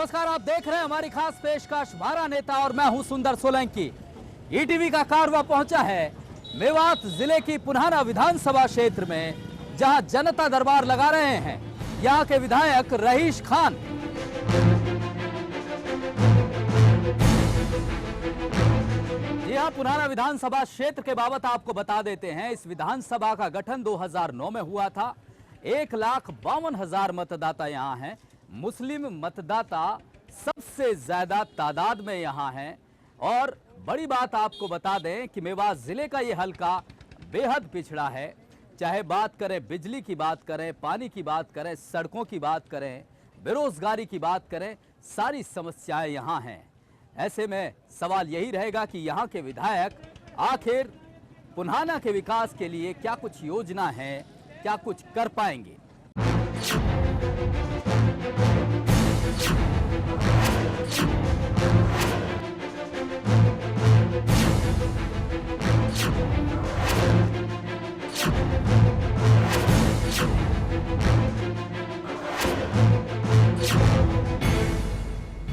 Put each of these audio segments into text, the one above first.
नमस्कार, आप देख रहे हैं हमारी खास पेशकश भारा नेता और मैं हूं सुंदर सोलंकी। ईटीवी का कारवा पहुंचा है मेवात जिले की पुन्हाना विधानसभा क्षेत्र में, जहां जनता दरबार लगा रहे हैं यहां के विधायक रहीश खान। जी हां, पुन्हाना विधानसभा क्षेत्र के बाबत आपको बता देते हैं। इस विधानसभा का गठन 2009 में हुआ था। 1,52,000 मतदाता यहां हैं। मुस्लिम मतदाता सबसे ज्यादा तादाद में यहां हैं। और बड़ी बात आपको बता दें कि मेवात जिले का ये हलका बेहद पिछड़ा है। चाहे बात करें बिजली की, बात करें पानी की, बात करें सड़कों की, बात करें बेरोजगारी की, बात करें, सारी समस्याएं यहां हैं। ऐसे में सवाल यही रहेगा कि यहां के विधायक आखिर पुन्हाना के विकास के लिए क्या कुछ योजना है, क्या कुछ कर पाएंगे।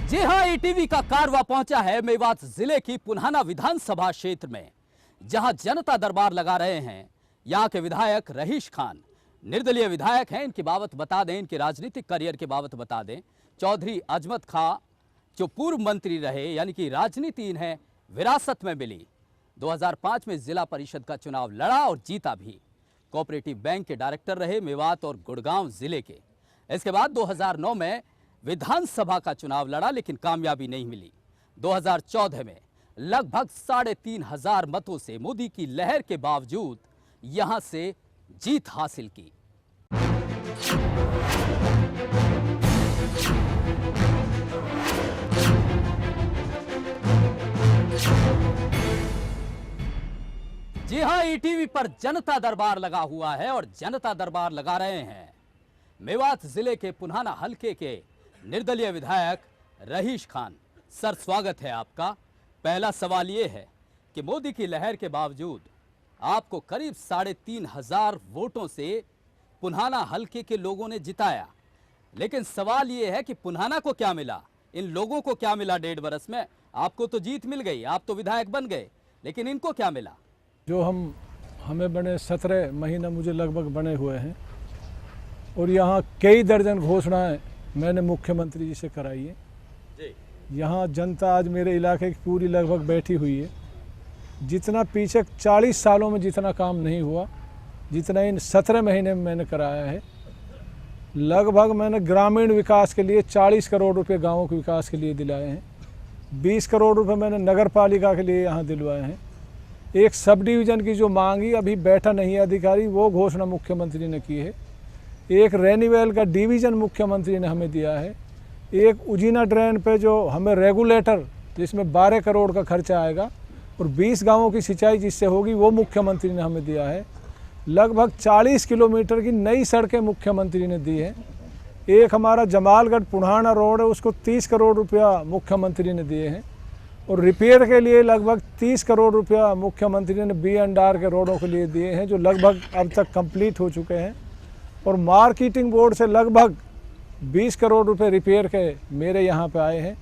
जी हां, ईटीवी का कारवा पहुंचा है मेवात जिले की पुन्हाना विधानसभा क्षेत्र में, जहां जनता दरबार लगा रहे हैं यहां के विधायक रहीश खान। निर्दलीय विधायक हैं। इनकी बाबत बता दें, इनके राजनीतिक करियर की बाबत बता दें। चौधरी अजमत खां जो पूर्व मंत्री रहे, यानी कि राजनीति इन्हें विरासत में मिली। 2005 में जिला परिषद का चुनाव लड़ा और जीता भी। कोऑपरेटिव बैंक के डायरेक्टर रहे मेवात और गुड़गांव जिले के। इसके बाद 2009 में विधानसभा का चुनाव लड़ा, लेकिन कामयाबी नहीं मिली। 2014 में लगभग 3,500 मतों से मोदी की लहर के बावजूद यहां से जीत हासिल की। जी हां, ईटीवी पर जनता दरबार लगा हुआ है और जनता दरबार लगा रहे हैं मेवात जिले के पुन्हाना हलके के निर्दलीय विधायक रहीश खान। सर, स्वागत है आपका। पहला सवाल यह है कि मोदी की लहर के बावजूद आपको करीब 3,500 वोटों से पुन्हाना हलके के लोगों ने जिताया, लेकिन सवाल यह है कि पुन्हाना को क्या मिला, इन लोगों को क्या मिला 1.5 बरस में? आपको तो जीत मिल गई, आप तो विधायक बन गए, लेकिन इनको क्या मिला? जो हमें बने 17 महीना मुझे लगभग बने हुए हैं और यहाँ कई दर्जन घोषणाएं मैंने मुख्यमंत्री जी से कराई है। यहाँ जनता आज मेरे इलाके की पूरी लगभग बैठी हुई है। जितना पीछे 40 सालों में जितना काम नहीं हुआ, जितना इन 17 महीने में मैंने कराया है। लगभग मैंने ग्रामीण विकास के लिए 40 करोड़ रुपए गाँवों के विकास के लिए दिलाए हैं। 20 करोड़ रुपए मैंने नगर पालिका के लिए यहाँ दिलवाए हैं। एक सब डिवीज़न की जो मांगी अभी बैठा नहीं है अधिकारी, वो घोषणा मुख्यमंत्री ने की है। एक रेनीवेल का डिवीज़न मुख्यमंत्री ने हमें दिया है। एक उजीना ड्रेन पे जो हमें रेगुलेटर, जिसमें 12 करोड़ का खर्चा आएगा और 20 गांवों की सिंचाई जिससे होगी, वो मुख्यमंत्री ने हमें दिया है। लगभग 40 किलोमीटर की नई सड़कें मुख्यमंत्री ने दी है। एक हमारा जमालगढ़ पुन्हाना रोड है, उसको 30 करोड़ रुपया मुख्यमंत्री ने दिए हैं। और रिपेयर के लिए लगभग 30 करोड़ रुपया मुख्यमंत्री ने B&R के रोडों के लिए दिए हैं, जो लगभग अब तक कंप्लीट हो चुके हैं। और मार्केटिंग बोर्ड से लगभग 20 करोड़ रुपए रिपेयर के मेरे यहाँ पे आए हैं।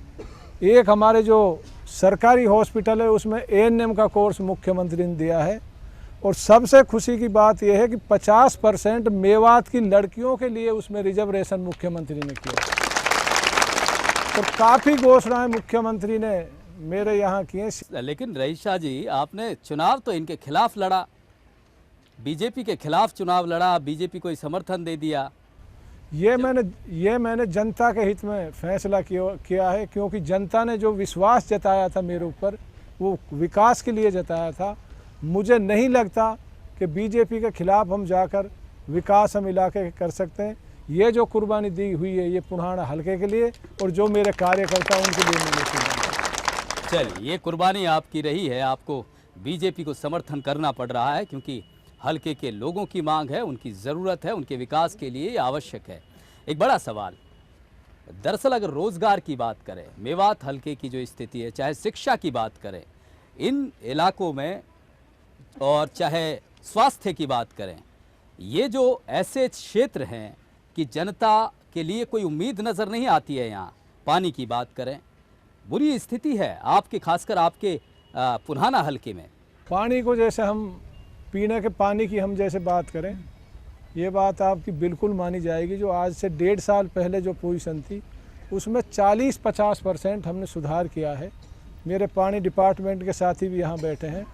एक हमारे जो सरकारी हॉस्पिटल है उसमें ANM का कोर्स मुख्यमंत्री ने दिया है। और सबसे खुशी की बात यह है कि 50% मेवात की लड़कियों के लिए उसमें रिजर्वेशन मुख्यमंत्री ने किया। और काफ़ी घोषणाएं मुख्यमंत्री ने मेरे यहाँ किए। लेकिन रहीश शाह जी, आपने चुनाव तो इनके खिलाफ लड़ा, बीजेपी के खिलाफ चुनाव लड़ा, बीजेपी को समर्थन दे दिया। ये मैंने जनता के हित में फैसला किया है, क्योंकि जनता ने जो विश्वास जताया था मेरे ऊपर, वो विकास के लिए जताया था। मुझे नहीं लगता कि बीजेपी के खिलाफ हम जाकर विकास हम इलाके के कर सकते हैं। ये जो कुर्बानी दी हुई है ये पुन्हाना हलके के लिए और जो मेरे कार्यकर्ता उनके लिए मैंने। चलिए, ये कुर्बानी आपकी रही है, आपको बीजेपी को समर्थन करना पड़ रहा है क्योंकि हलके के लोगों की मांग है, उनकी ज़रूरत है, उनके विकास के लिए ये आवश्यक है। एक बड़ा सवाल, दरअसल अगर रोज़गार की बात करें, मेवात हलके की जो स्थिति है, चाहे शिक्षा की बात करें इन इलाकों में, और चाहे स्वास्थ्य की बात करें, ये जो ऐसे क्षेत्र हैं कि जनता के लिए कोई उम्मीद नज़र नहीं आती है यहाँ। पानी की बात करें, बुरी स्थिति है आपके, खासकर आपके पुन्हाना हलके में। पानी को जैसे हम पीने के पानी की हम जैसे बात करें, ये बात आपकी बिल्कुल मानी जाएगी। जो आज से 1.5 साल पहले जो पोजीशन थी उसमें 40-50% हमने सुधार किया है। मेरे पानी डिपार्टमेंट के साथी भी यहाँ बैठे हैं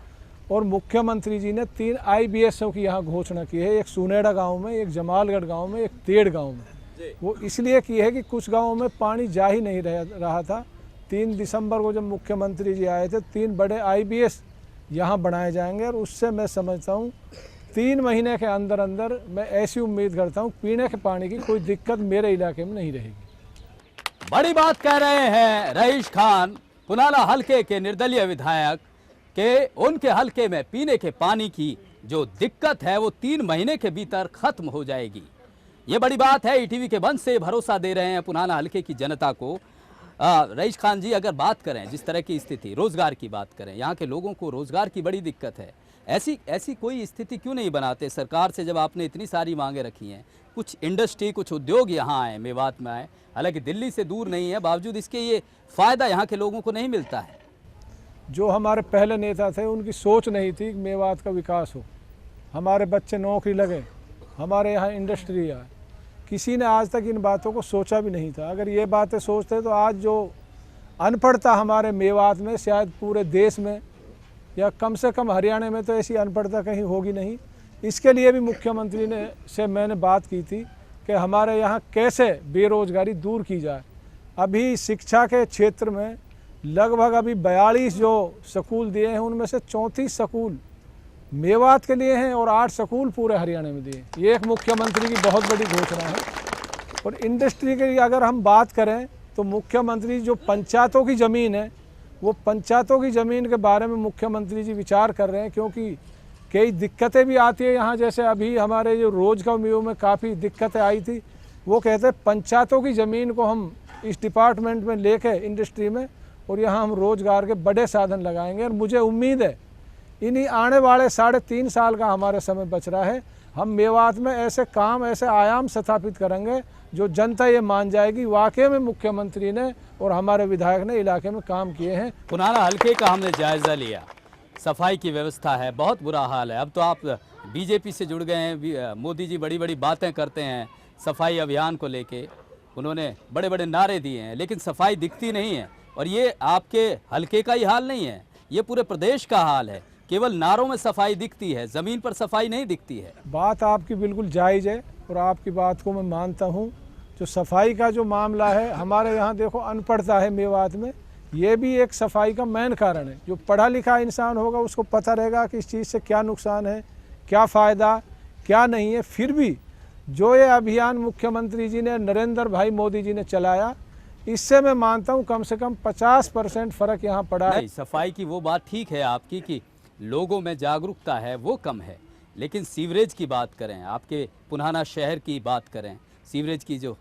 और मुख्यमंत्री जी ने 3 IBSओं की यहाँ घोषणा की है, एक सुनेड़ा गांव में, एक जमालगढ़ गांव में, एक तेड़ गांव में। वो इसलिए की है कि कुछ गांवों में पानी जा ही नहीं रहा था। 3 दिसंबर को जब मुख्यमंत्री जी आए थे, 3 बड़े IBS यहाँ बनाए जाएंगे और उससे मैं समझता हूँ 3 महीने के अंदर अंदर मैं ऐसी उम्मीद करता हूँ पीने के पानी की कोई दिक्कत मेरे इलाके में नहीं रहेगी। बड़ी बात कह रहे हैं रहीश खान, पुन्हाना हलके के निर्दलीय विधायक, के उनके हलके में पीने के पानी की जो दिक्कत है वो 3 महीने के भीतर खत्म हो जाएगी। ये बड़ी बात है। ईटीवी के मंच से भरोसा दे रहे हैं पुन्हाना हलके की जनता को। रहीश खान जी, अगर बात करें जिस तरह की स्थिति, रोजगार की बात करें, यहाँ के लोगों को रोजगार की बड़ी दिक्कत है, ऐसी कोई स्थिति क्यों नहीं बनाते सरकार से, जब आपने इतनी सारी मांगे रखी हैं? कुछ इंडस्ट्री, कुछ उद्योग यहाँ आए, मेवात में आए, हालांकि दिल्ली से दूर नहीं है, बावजूद इसके ये फ़ायदा यहाँ के लोगों को नहीं मिलता है। जो हमारे पहले नेता थे उनकी सोच नहीं थी कि मेवात का विकास हो, हमारे बच्चे नौकरी लगे, हमारे यहाँ इंडस्ट्री आए। किसी ने आज तक इन बातों को सोचा भी नहीं था। अगर ये बातें सोचते तो आज जो अनपढ़ता हमारे मेवात में, शायद पूरे देश में या कम से कम हरियाणा में तो ऐसी अनपढ़ता कहीं होगी नहीं। इसके लिए भी मुख्यमंत्री ने से मैंने बात की थी कि हमारे यहाँ कैसे बेरोजगारी दूर की जाए। अभी शिक्षा के क्षेत्र में लगभग अभी 42 जो स्कूल दिए हैं उनमें से 34 स्कूल मेवात के लिए हैं और 8 स्कूल पूरे हरियाणा में दिए। ये एक मुख्यमंत्री की बहुत बड़ी घोषणा है। और इंडस्ट्री की अगर हम बात करें तो मुख्यमंत्री जो पंचायतों की ज़मीन है, वो पंचायतों की ज़मीन के बारे में मुख्यमंत्री जी विचार कर रहे हैं, क्योंकि कई दिक्कतें भी आती है यहाँ। जैसे अभी हमारे जो रोजगार में काफ़ी दिक्कतें आई थी, वो कहते हैं पंचायतों की ज़मीन को हम इस डिपार्टमेंट में लेके इंडस्ट्री में और यहाँ हम रोज़गार के बड़े साधन लगाएंगे। और मुझे उम्मीद है इन्हीं आने वाले 3.5 साल का हमारे समय बच रहा है, हम मेवात में ऐसे काम, ऐसे आयाम स्थापित करेंगे जो जनता ये मान जाएगी वाकई में मुख्यमंत्री ने और हमारे विधायक ने इलाके में काम किए हैं। पुन्हाना हलके का हमने जायज़ा लिया, सफाई की व्यवस्था है, बहुत बुरा हाल है। अब तो आप बीजेपी से जुड़ गए हैं, मोदी जी बड़ी बड़ी बातें करते हैं सफाई अभियान को लेके, उन्होंने बड़े बड़े नारे दिए हैं, लेकिन सफाई दिखती नहीं है। और ये आपके हलके का ही हाल नहीं है, ये पूरे प्रदेश का हाल है। केवल नारों में सफाई दिखती है, ज़मीन पर सफाई नहीं दिखती है। बात आपकी बिल्कुल जायज़ है और आपकी बात को मैं मानता हूँ। जो सफाई का जो मामला है, हमारे यहाँ देखो अनपढ़ता है मेवात में, ये भी एक सफाई का मेन कारण है। जो पढ़ा लिखा इंसान होगा उसको पता रहेगा कि इस चीज़ से क्या नुकसान है, क्या फ़ायदा, क्या नहीं है। फिर भी जो ये अभियान मुख्यमंत्री जी ने, नरेंद्र भाई मोदी जी ने चलाया, इससे मैं मानता हूँ कम से कम 50% फ़र्क यहाँ पड़ा है। सफाई की वो बात ठीक है आपकी कि लोगों में जागरूकता है, वो कम है, लेकिन सीवरेज की बात करें, आपके पुन्हाना शहर की बात करें, सीवरेज की जो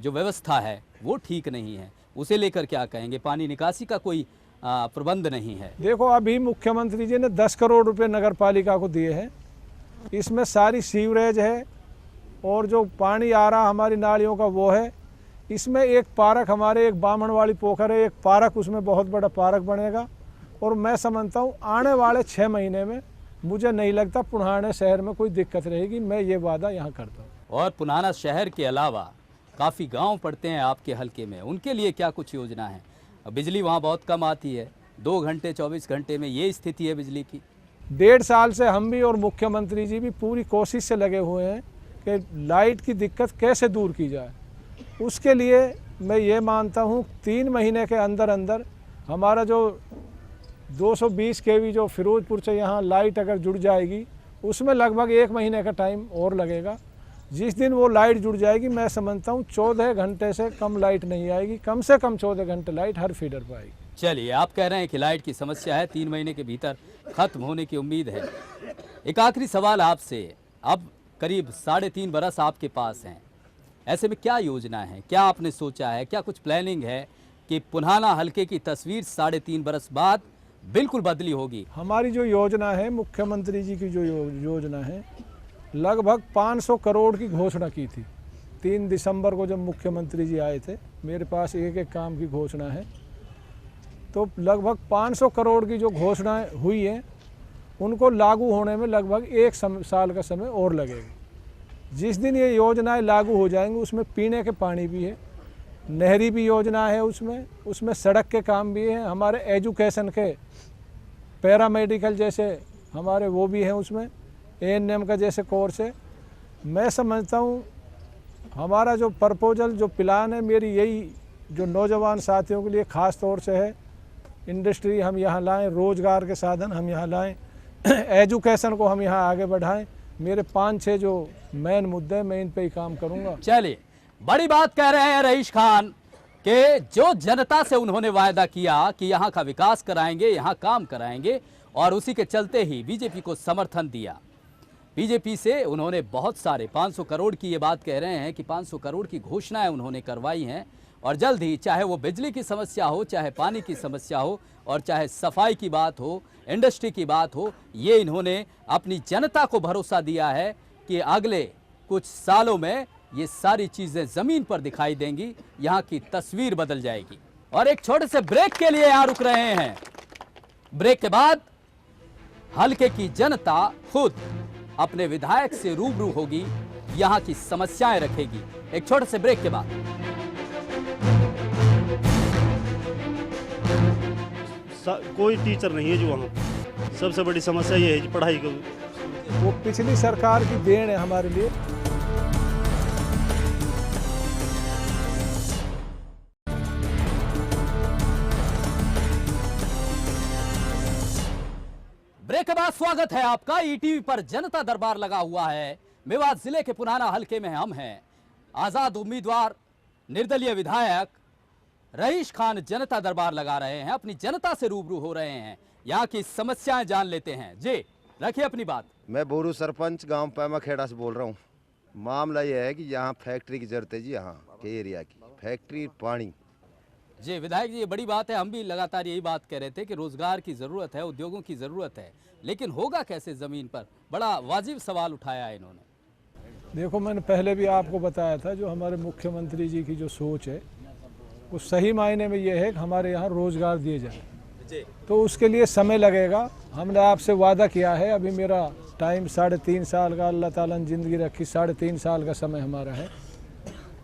व्यवस्था है वो ठीक नहीं है। उसे लेकर क्या कहेंगे? पानी निकासी का कोई प्रबंध नहीं है। देखो, अभी मुख्यमंत्री जी ने 10 करोड़ रुपए नगर पालिका को दिए हैं, इसमें सारी सीवरेज है और जो पानी आ रहा हमारी नालियों का वो है। इसमें एक पार्क, हमारे एक बामणवाड़ी पोखर है, एक पार्क, उसमें बहुत बड़ा पार्क बनेगा। और मैं समझता हूँ आने वाले 6 महीने में मुझे नहीं लगता पुन्हाना शहर में कोई दिक्कत रहेगी, मैं ये वादा यहाँ करता हूँ। और पुन्हाना शहर के अलावा काफ़ी गांव पड़ते हैं आपके हलके में, उनके लिए क्या कुछ योजना है? बिजली वहाँ बहुत कम आती है, 2 घंटे 24 घंटे में ये स्थिति है बिजली की। 1.5 साल से हम भी और मुख्यमंत्री जी भी पूरी कोशिश से लगे हुए हैं कि लाइट की दिक्कत कैसे दूर की जाए। उसके लिए मैं ये मानता हूँ 3 महीने के अंदर अंदर हमारा जो 220 kV जो फिरोजपुर से यहाँ लाइट अगर जुड़ जाएगी, उसमें लगभग 1 महीने का टाइम और लगेगा। जिस दिन वो लाइट जुड़ जाएगी, मैं समझता हूँ 14 घंटे से कम लाइट नहीं आएगी, कम से कम 14 घंटे लाइट हर फीडर पर आएगी। चलिए, आप कह रहे हैं कि लाइट की समस्या है, 3 महीने के भीतर खत्म होने की उम्मीद है। एक आखिरी सवाल आपसे, अब करीब 3.5 बरस आपके पास हैं, ऐसे में क्या योजना है, क्या आपने सोचा है, क्या कुछ प्लानिंग है कि पुन्हाना हलके की तस्वीर 3.5 बरस बाद बिल्कुल बदली होगी? हमारी जो योजना है, मुख्यमंत्री जी की जो योजना है, लगभग 500 करोड़ की घोषणा की थी। 3 दिसंबर को जब मुख्यमंत्री जी आए थे, मेरे पास एक एक काम की घोषणा है। तो लगभग 500 करोड़ की जो घोषणाएं हुई हैं उनको लागू होने में लगभग 1 साल का समय और लगेगा। जिस दिन ये योजनाएं लागू हो जाएंगी उसमें पीने के पानी भी है, नहरी भी योजना है, उसमें सड़क के काम भी हैं, हमारे एजुकेशन के पैरामेडिकल जैसे हमारे वो भी हैं, उसमें ANM का जैसे कोर्स है। मैं समझता हूँ हमारा जो प्रपोजल जो प्लान है, मेरी यही जो नौजवान साथियों के लिए ख़ास तौर से है, इंडस्ट्री हम यहाँ लाएं, रोज़गार के साधन हम यहाँ लाएं, एजुकेशन को हम यहाँ आगे बढ़ाएं। मेरे 5-6 जो मेन मुद्दे, मैं इन पे ही काम करूँगा। चलिए, बड़ी बात कह रहे हैं रईस खान कि जो जनता से उन्होंने वायदा किया कि यहाँ का विकास कराएंगे, यहाँ काम कराएंगे, और उसी के चलते ही बीजेपी को समर्थन दिया। बीजेपी से उन्होंने बहुत सारे 500 करोड़ की ये बात कह रहे हैं कि 500 करोड़ की घोषणाएं उन्होंने करवाई हैं, और जल्द ही चाहे वो बिजली की समस्या हो, चाहे पानी की समस्या हो, और चाहे सफाई की बात हो, इंडस्ट्री की बात हो, ये इन्होंने अपनी जनता को भरोसा दिया है कि अगले कुछ सालों में ये सारी चीज़ें ज़मीन पर दिखाई देंगी, यहाँ की तस्वीर बदल जाएगी। और एक छोटे से ब्रेक के लिए यहाँ रुक रहे हैं। ब्रेक के बाद हल्के की जनता खुद अपने विधायक से रूबरू होगी, यहाँ की समस्याएं रखेगी। एक छोटे से ब्रेक के बाद। कोई टीचर नहीं है जो वहाँ, सबसे बड़ी समस्या ये है कि पढ़ाई को। वो पिछली सरकार की देन है हमारे लिए। ब्रेक के बाद स्वागत है आपका। ईटीवी पर जनता दरबार लगा हुआ है। मेवात जिले के पुनाना हलके में हम हैं। आजाद उम्मीदवार निर्दलीय विधायक रईस खान जनता दरबार लगा रहे हैं, अपनी जनता से रूबरू हो रहे हैं, यहाँ की समस्याएं जान लेते हैं। जी रखिए अपनी बात। मैं बोरू सरपंच गांव पैमा खेड़ा से बोल रहा हूँ। मामला यह है कि यहाँ फैक्ट्री की जरूरत है जी, यहाँ के एरिया की फैक्ट्री, पानी। जी विधायक जी, ये बड़ी बात है। हम भी लगातार यही बात कह रहे थे कि रोजगार की ज़रूरत है, उद्योगों की ज़रूरत है, लेकिन होगा कैसे ज़मीन पर? बड़ा वाजिब सवाल उठाया है इन्होंने। देखो, मैंने पहले भी आपको बताया था, जो हमारे मुख्यमंत्री जी की जो सोच है वो सही मायने में ये है कि हमारे यहाँ रोज़गार दिए जाए। तो उसके लिए समय लगेगा। हमने आपसे वादा किया है, अभी मेरा टाइम 3.5 साल का, अल्लाह ताला ने ज़िंदगी रखी, 3.5 साल का समय हमारा है।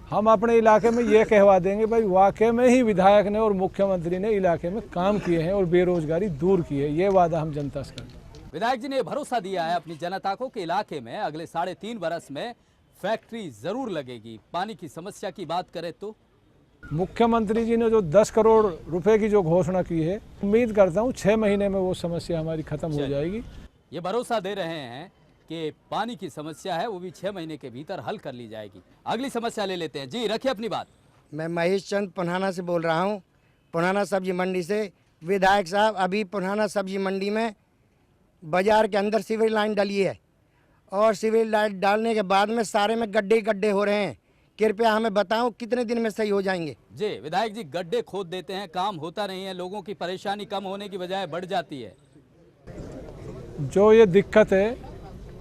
हम अपने इलाके में ये कहवा देंगे भाई वाकई में ही विधायक ने और मुख्यमंत्री ने इलाके में काम किए हैं और बेरोजगारी दूर की है। ये वादा हम जनता से करते हैं। विधायक जी ने भरोसा दिया है अपनी जनता को कि इलाके में अगले 3.5 बरस में फैक्ट्री जरूर लगेगी। पानी की समस्या की बात करें तो मुख्यमंत्री जी ने जो 10 करोड़ रुपए की जो घोषणा की है, उम्मीद करता हूँ 6 महीने में वो समस्या हमारी खत्म हो जाएगी। ये भरोसा दे रहे हैं कि पानी की समस्या है वो भी 6 महीने के भीतर हल कर ली जाएगी। अगली समस्या ले लेते हैं। जी रखिए अपनी बात। मैं महेश चंद पुनाना से बोल रहा हूँ, पुनाना सब्जी मंडी से। विधायक साहब, अभी पुनाना सब्जी मंडी में बाजार के अंदर सीवरेज लाइन डली है और सीवरेज लाइन डालने के बाद में सारे में गड्ढे गड्ढे हो रहे हैं। कृपया हमें बताओ कितने दिन में सही हो जाएंगे? जी विधायक जी, गड्ढे खोद देते हैं, काम होता नहीं है, लोगों की परेशानी कम होने की बजाय बढ़ जाती है। जो ये दिक्कत है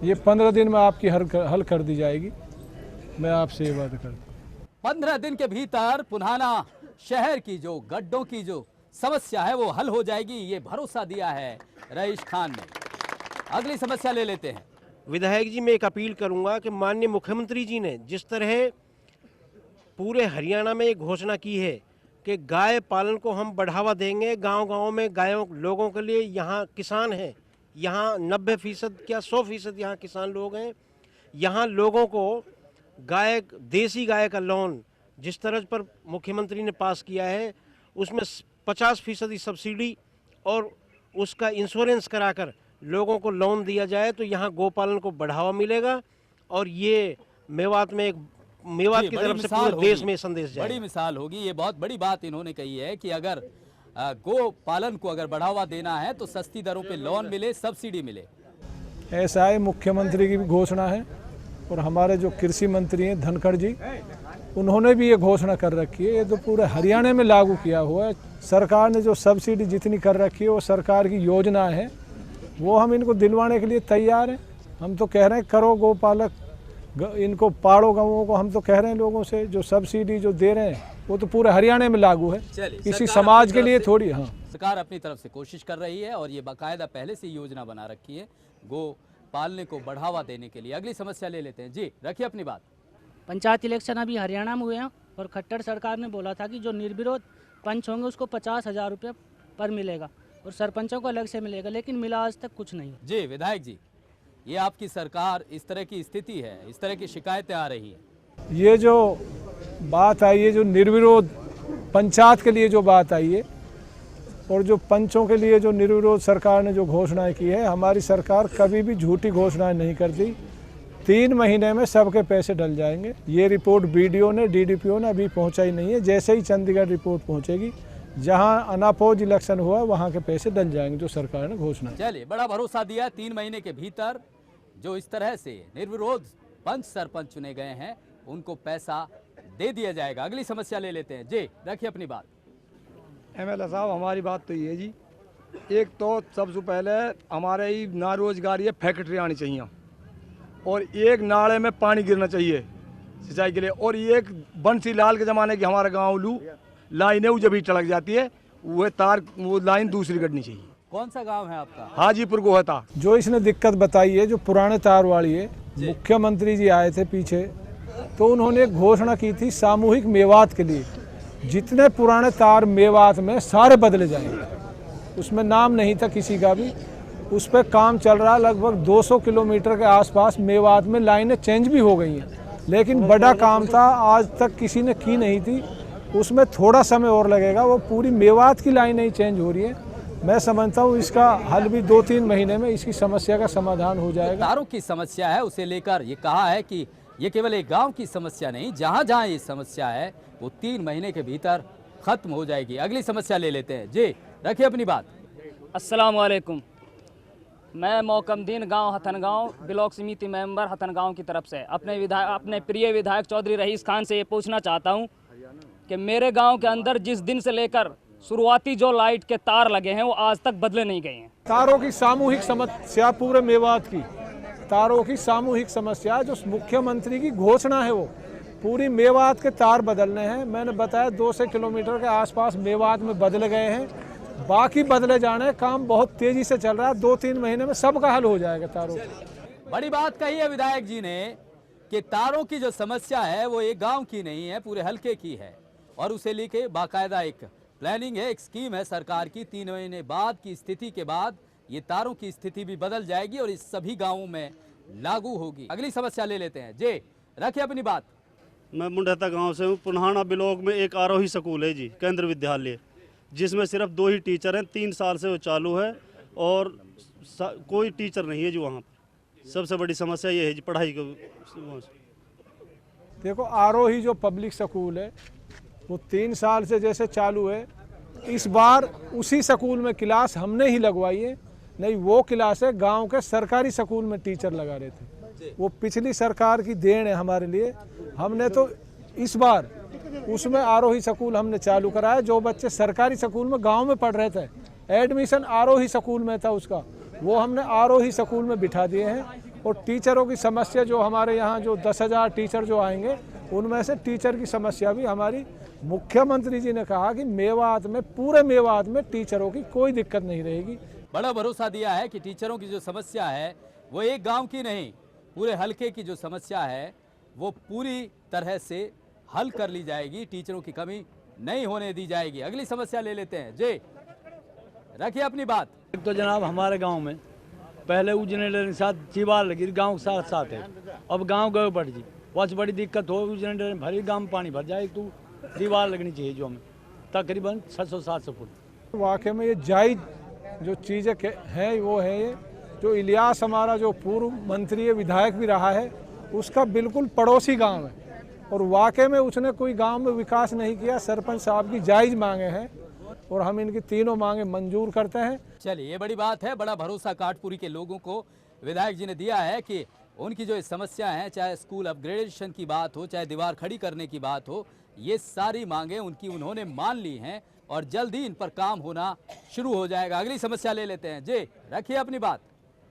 ये 15 दिन में आपकी हल कर दी जाएगी। मैं आपसे ये बात करता हूँ 15 दिन के भीतर पुनाना शहर की जो गड्ढों की जो समस्या है वो हल हो जाएगी। ये भरोसा दिया है रईस खान ने। अगली समस्या ले लेते हैं। विधायक जी, मैं एक अपील करूंगा कि माननीय मुख्यमंत्री जी ने जिस तरह पूरे हरियाणा में एक घोषणा की है कि गाय पालन को हम बढ़ावा देंगे, गांव-गांव में गायों लोगों के लिए, यहाँ किसान हैं, यहाँ 90% क्या 100% यहाँ किसान लोग हैं। यहाँ लोगों को गाय, देसी गाय का लोन जिस तरह पर मुख्यमंत्री ने पास किया है उसमें 50% सब्सिडी और उसका इंश्योरेंस कराकर लोगों को लोन दिया जाए तो यहाँ गोपालन को बढ़ावा मिलेगा और ये मेवात में मेवात की तरफ से पूरे देश में संदेश जाए। बड़ी मिसाल होगी। ये बहुत बड़ी बात इन्होंने कही है कि अगर गो पालन को अगर बढ़ावा देना है तो सस्ती दरों पे लोन मिले, सब्सिडी मिले। ऐसा है, मुख्यमंत्री की भी घोषणा है और हमारे जो कृषि मंत्री हैं धनखड़ जी, उन्होंने भी ये घोषणा कर रखी है। ये तो पूरे हरियाणा में लागू किया हुआ है। सरकार ने जो सब्सिडी जितनी कर रखी है वो सरकार की योजना है, वो हम इनको दिलवाने के लिए तैयार हैं। हम तो कह रहे हैं करो गोपालक इनको पहाड़ों गाँवों को हम तो कह रहे हैं लोगों से, जो सब्सिडी जो दे रहे हैं वो तो पूरे हरियाणा में लागू है, किसी समाज के लिए थोड़ी। हाँ, सरकार अपनी तरफ से कोशिश कर रही है और ये बाकायदा पहले से योजना बना रखी है गो पालने को बढ़ावा देने के लिए। अगली समस्या ले लेते हैं जी, रखिए अपनी बात। पंचायत इलेक्शन अभी हरियाणा में हुए हैं और खट्टर सरकार ने बोला था कि जो निर्विरोध पंच होंगे उसको 50,000 रुपये पर मिलेगा और सरपंचों को अलग से मिलेगा, लेकिन मिला आज तक कुछ नहीं। जी विधायक जी, ये आपकी सरकार इस तरह की स्थिति है, इस तरह की शिकायतें आ रही हैं। ये जो बात आई है, जो निर्विरोध पंचायत के लिए जो बात आई है और जो पंचों के लिए जो निर्विरोध सरकार ने जो घोषणाएं की है, हमारी सरकार कभी भी झूठी घोषणाएं नहीं करती। 3 महीने में सबके पैसे डल जाएंगे। ये रिपोर्ट बीडीओ ने, डीडीपीओ ने अभी पहुंचाई नहीं है। जैसे ही चंडीगढ़ रिपोर्ट पहुंचेगी, जहां अनापोज इलेक्शन हुआ वहां के पैसे डल जाएंगे, जो सरकार ने घोषणा। चलिए, बड़ा भरोसा दिया। 3 महीने के भीतर जो इस तरह से निर्विरोध पंच सरपंच चुने गए हैं उनको पैसा दे दिया जाएगा। अगली समस्या ले लेते हैं जी, रखिए अपनी बात। एमएलए साहब, हमारी बात तो ये जी, एक तो सबसे पहले हमारे ही ना रोजगारी है, फैक्ट्री आनी चाहिए और एक नाले में पानी गिरना चाहिए सिंचाई के लिए, और एक बंसी लाल के ज़माने की हमारा गाँव लू लाइन है, वो जब भी टलक जाती है वो तार, वो लाइन दूसरी कटनी चाहिए। कौन सा गांव है आपका? हाजीपुर गोहता। जो इसने दिक्कत बताई है, जो पुराने तार वाली है, मुख्यमंत्री जी आए थे पीछे, तो उन्होंने एक घोषणा की थी सामूहिक मेवात के लिए। जितने पुराने तार मेवात में सारे बदले जाएंगे, उसमें नाम नहीं था किसी का भी। उस पर काम चल रहा, लगभग 200 किलोमीटर के आसपास मेवात में लाइनें चेंज भी हो गई हैं, लेकिन बड़ा काम था, आज तक किसी ने की नहीं थी। उसमें थोड़ा समय और लगेगा, वो पूरी मेवात की लाइनें ही चेंज हो रही है। मैं समझता हूँ इसका हल भी 2-3 महीने में इसकी समस्या का समाधान हो जाएगा। तारों की समस्या है, उसे लेकर ये कहा है कि ये केवल एक गांव की समस्या नहीं, जहां जहां ये समस्या है वो 3 महीने के भीतर खत्म हो जाएगी। अगली समस्या ले लेते हैं जी, रखिए अपनी बात। अस्सलाम वालेकुम, मैं मौकमदीन गांव हथनगांव ब्लॉक समिति मेंबर हथनगांव की तरफ से अपने प्रिय विधायक चौधरी रईस खान से ये पूछना चाहता हूं कि मेरे गांव के अंदर जिस दिन से लेकर शुरुआती जो लाइट के तार लगे हैं वो आज तक बदले नहीं गए हैं। तारों की सामूहिक समस्या पूरे मेवात की, तारों की सामूहिक समस्या जो मुख्यमंत्री की घोषणा है, वो पूरी मेवात के तार बदलने हैं। मैंने बताया 200 किलोमीटर के आसपास मेवात में बदले गए हैं, बाकी बदले जाने, काम बहुत तेजी से चल रहा है। 2-3 महीने में सबका हल हो जाएगा तारों का। बड़ी बात कही है विधायक जी ने कि तारों की जो समस्या है वो एक गांव की नहीं है, पूरे हलके की है और उसे लेके बाकायदा एक प्लानिंग है, एक स्कीम है सरकार की। 3 महीने बाद की स्थिति के बाद ये तारों की स्थिति भी बदल जाएगी और इस सभी गांवों में लागू होगी। अगली समस्या ले लेते हैं जी, रखिए अपनी बात। मैं मुंडहता गांव से हूँ। पुन्हाना ब्लॉक में एक आरोही स्कूल है जी, केंद्र विद्यालय, जिसमें सिर्फ 2 ही टीचर हैं। 3 साल से वो चालू है और कोई टीचर नहीं है जी वहाँ पर। सबसे बड़ी समस्या ये है जी पढ़ाई को। देखो, आरोही जो पब्लिक स्कूल है वो 3 साल से जैसे चालू है, इस बार उसी स्कूल में क्लास हमने ही लगवाई है। नहीं, वो क्लास है गांव के सरकारी स्कूल में टीचर लगा रहे थे, वो पिछली सरकार की देन है हमारे लिए। हमने तो इस बार उसमें आरोही स्कूल हमने चालू कराया। जो बच्चे सरकारी स्कूल में गांव में पढ़ रहे थे, एडमिशन आरोही स्कूल में था उसका, वो हमने आरोही स्कूल में बिठा दिए हैं। और टीचरों की समस्या, जो हमारे यहाँ जो 10,000 टीचर जो आएंगे, उनमें से टीचर की समस्या भी हमारी, मुख्यमंत्री जी ने कहा कि मेवात में, पूरे मेवात में टीचरों की कोई दिक्कत नहीं रहेगी। बड़ा भरोसा दिया है कि टीचरों की जो समस्या है वो एक गांव की नहीं, पूरे हलके की जो समस्या है वो पूरी तरह से हल कर ली जाएगी, टीचरों की कमी नहीं होने दी जाएगी। अगली समस्या ले लेते हैं जी, रखिए अपनी बात। एक तो जनाब हमारे गांव में पहले वो जनरेटर के साथ दीवार लगी, गांव के साथ साथ है, अब गांव गए पड़ जी, बहुत बड़ी दिक्कत हो। जनरेटर भरी गांव में पानी भर जाए तो दीवार लगनी चाहिए जो हमें तकरीबन 600-700 फुट। वाकई में ये जायज़ जो चीज़ें हैं वो है ये, जो इलियास हमारा जो पूर्व मंत्री है, विधायक भी रहा है, उसका बिल्कुल पड़ोसी गांव है और वाकई में उसने कोई गांव में विकास नहीं किया। सरपंच साहब की जायज़ मांगे हैं और हम इनकी तीनों मांगे मंजूर करते हैं। चलिए, ये बड़ी बात है। बड़ा भरोसा काटपुरी के लोगों को विधायक जी ने दिया है कि उनकी जो समस्या है, चाहे स्कूल अपग्रेडेशन की बात हो, चाहे दीवार खड़ी करने की बात हो, ये सारी मांगे उनकी उन्होंने मान ली हैं और जल्द ही इन पर काम होना शुरू हो जाएगा। अगली समस्या ले लेते हैं जी, रखिए अपनी बात।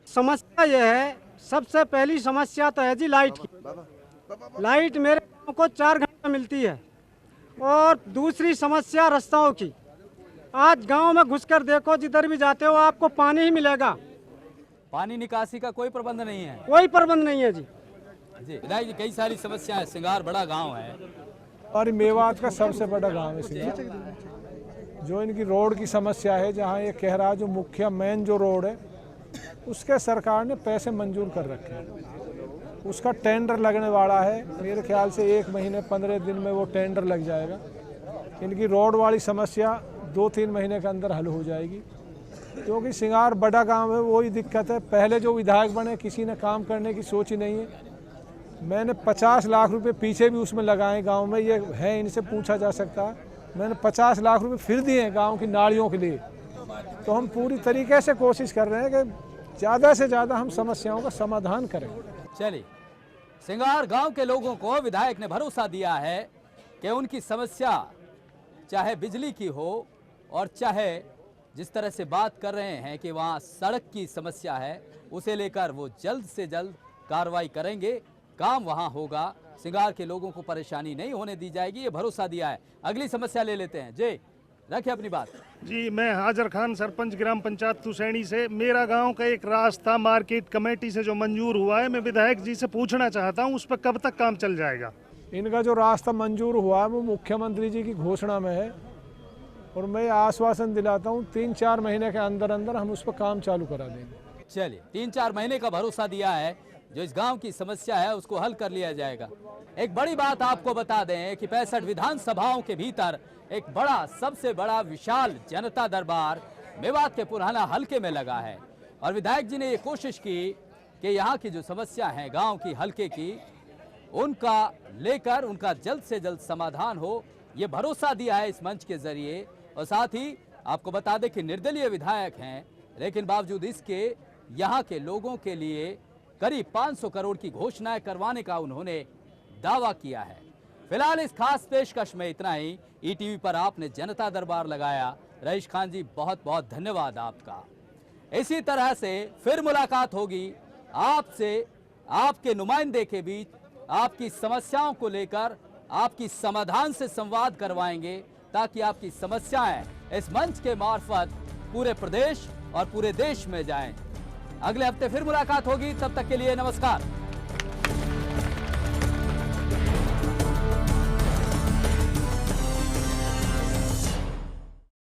समस्या यह है सबसे पहली समस्या तो है जी लाइट की। लाइट मेरे गाँव को 4 घंटे मिलती है। और दूसरी समस्या रास्ताओं की। आज गांव में घुसकर देखो, जिधर भी जाते हो आपको पानी ही मिलेगा। पानी निकासी का कोई प्रबंध नहीं है। कोई प्रबंध नहीं है जी। जी विधायक जी, कई सारी समस्याएं, सिंगार बड़ा गांव है और मेवात का सबसे बड़ा गांव है सिंगार। जो इनकी रोड की समस्या है, जहां ये कह रहा है जो मुख्य मेन जो रोड है उसके सरकार ने पैसे मंजूर कर रखे हैं। उसका टेंडर लगने वाला है। मेरे ख्याल से 1 महीने 15 दिन में वो टेंडर लग जाएगा। इनकी रोड वाली समस्या 2-3 महीने के अंदर हल हो जाएगी। क्योंकि सिंगार बड़ा गांव है, वही दिक्कत है। पहले जो विधायक बने किसी ने काम करने की सोच ही नहीं है। मैंने 50 लाख रुपए पीछे भी उसमें लगाए गांव में, ये है इनसे पूछा जा सकता है। मैंने 50 लाख रुपए फिर दिए हैं गांव की नालियों के लिए। तो हम पूरी तरीके से कोशिश कर रहे हैं कि ज़्यादा से ज़्यादा हम समस्याओं का समाधान करें। चलिए, सिंगार गांव के लोगों को विधायक ने भरोसा दिया है कि उनकी समस्या चाहे बिजली की हो और चाहे जिस तरह से बात कर रहे हैं कि वहाँ सड़क की समस्या है, उसे लेकर वो जल्द से जल्द कार्रवाई करेंगे, काम वहाँ होगा, सिंगार के लोगों को परेशानी नहीं होने दी जाएगी, ये भरोसा दिया है। अगली समस्या ले लेते हैं। जी रखिए अपनी बात। जी, मैं हाजर खान, सरपंच ग्राम पंचायत तुसैनी से। मेरा गांव का एक रास्ता मार्केट कमेटी से जो मंजूर हुआ है, मैं विधायक जी से पूछना चाहता हूं उस पर कब तक काम चल जाएगा। इनका जो रास्ता मंजूर हुआ है वो मुख्यमंत्री जी की घोषणा में है और मैं आश्वासन दिलाता हूँ 3-4 महीने के अंदर अंदर हम उस पर काम चालू करा देंगे। चलिए, 3-4 महीने का भरोसा दिया है। जो इस गांव की समस्या है उसको हल कर लिया जाएगा। एक बड़ी बात आपको बता दें कि 65 विधानसभाओं के भीतर एक बड़ा, सबसे बड़ा विशाल जनता दरबार मेवात के पुराना हलके में लगा है और विधायक जी ने ये कोशिश की कि यहाँ की जो समस्या है गांव की, हलके की, उनका लेकर उनका जल्द से जल्द समाधान हो, ये भरोसा दिया है इस मंच के जरिए। और साथ ही आपको बता दें कि निर्दलीय विधायक हैं, लेकिन बावजूद इसके यहाँ के लोगों के लिए करीब 500 करोड़ की घोषणाएं करवाने का उन्होंने दावा किया है। फिलहाल इस खास पेशकश में इतना ही। ईटीवी पर आपने जनता दरबार लगाया। रईस खान जी, बहुत बहुत धन्यवाद आपका। इसी तरह से फिर मुलाकात होगी आपसे, आपके नुमाइंदे के बीच, आपकी समस्याओं को लेकर आपकी समाधान से संवाद करवाएंगे ताकि आपकी समस्याएं इस मंच के मार्फत पूरे प्रदेश और पूरे देश में जाएं। अगले हफ्ते फिर मुलाकात होगी, तब तक के लिए नमस्कार।